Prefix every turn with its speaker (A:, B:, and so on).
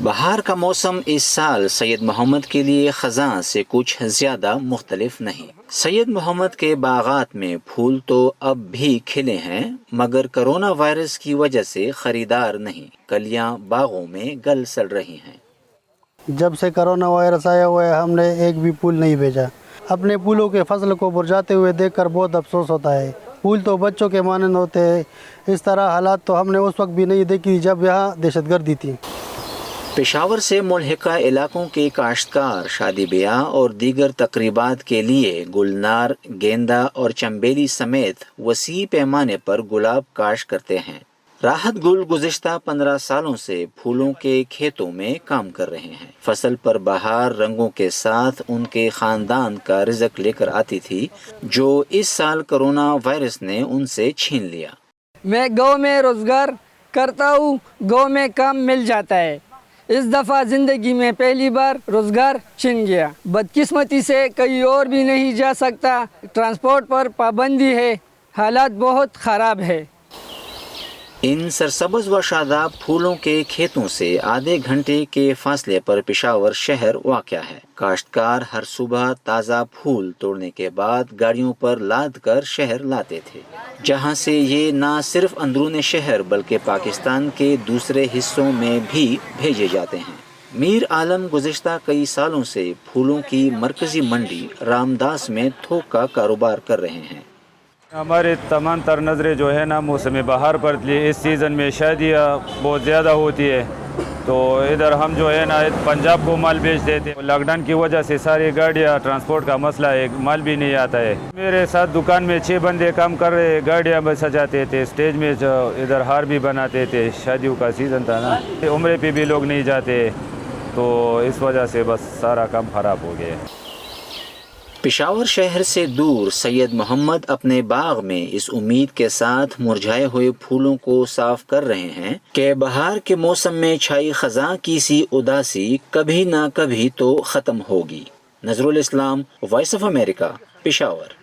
A: بہار کا موسم اس سال سید محمد کے لیے خزاں سے کچھ زیادہ مختلف نہیں۔ سید محمد کے باغات میں پھول تو اب بھی کھلے ہیں، مگر کرونا وائرس کی وجہ سے خریدار نہیں، کلیاں باغوں میں گل سڑ رہی ہیں۔
B: جب سے کرونا وائرس آیا ہوا ہے ہم نے ایک بھی پھول نہیں بھیجا۔ اپنے پھولوں کے فصل کو مرجھاتے ہوئے دیکھ کر بہت افسوس ہوتا ہے۔ پھول تو بچوں کے مانند ہوتے ہیں، اس طرح حالات تو ہم نے اس وقت بھی نہیں دیکھی جب یہاں دہشت گردی تھی۔
A: پشاور سے ملحقہ علاقوں کے کاشتکار شادی بیاہ اور دیگر تقریبات کے لیے گلنار، گیندا اور چنبیلی سمیت وسیع پیمانے پر گلاب کاشت کرتے ہیں۔ راحت گل گزشتہ 15 سالوں سے پھولوں کے کھیتوں میں کام کر رہے ہیں۔ فصل پر بہار رنگوں کے ساتھ ان کے خاندان کا رزق لے کر آتی تھی، جو اس سال کرونا وائرس نے ان سے چھین لیا۔
C: میں گاؤں میں روزگار کرتا ہوں، گاؤں میں کام مل جاتا ہے۔ اس دفعہ زندگی میں پہلی بار روزگار چھن گیا۔ بدقسمتی سے کہیں اور بھی نہیں جا سکتا، ٹرانسپورٹ پر پابندی ہے، حالات بہت خراب ہے۔
A: ان سرسبز و شاداب پھولوں کے کھیتوں سے آدھے گھنٹے کے فاصلے پر پشاور شہر واقع ہے۔ کاشتکار ہر صبح تازہ پھول توڑنے کے بعد گاڑیوں پر لاد کر شہر لاتے تھے، جہاں سے یہ نہ صرف اندرون شہر بلکہ پاکستان کے دوسرے حصوں میں بھی بھیجے جاتے ہیں۔ میر عالم گزشتہ کئی سالوں سے پھولوں کی مرکزی منڈی رامداس میں تھوک کا کاروبار کر رہے ہیں۔
D: ہمارے تمام تر نظریں جو ہے نا موسم بہار پر اس سیزن میں شادیاں بہت زیادہ ہوتی ہے، تو ادھر ہم جو ہے نا پنجاب کو مال بیچ دیتے ہیں۔ لاک ڈاؤن کی وجہ سے ساری گاڑیاں ٹرانسپورٹ کا مسئلہ ہے، مال بھی نہیں آتا ہے۔ میرے ساتھ دکان میں 6 بندے کام کر رہے، گاڑیاں بھی سجاتے تھے، اسٹیج میں ادھر ہار بھی بناتے تھے، شادیوں کا سیزن تھا نا، عمرے پہ بھی لوگ نہیں جاتے، تو اس وجہ سے بس سارا کام خراب ہو گیا ہے۔
A: پشاور شہر سے دور سید محمد اپنے باغ میں اس امید کے ساتھ مرجھائے ہوئے پھولوں کو صاف کر رہے ہیں کہ بہار کے موسم میں چھائی خزاں کی سی اداسی کبھی نہ کبھی تو ختم ہوگی۔ نظر الاسلام، وائس آف امریکہ، پشاور۔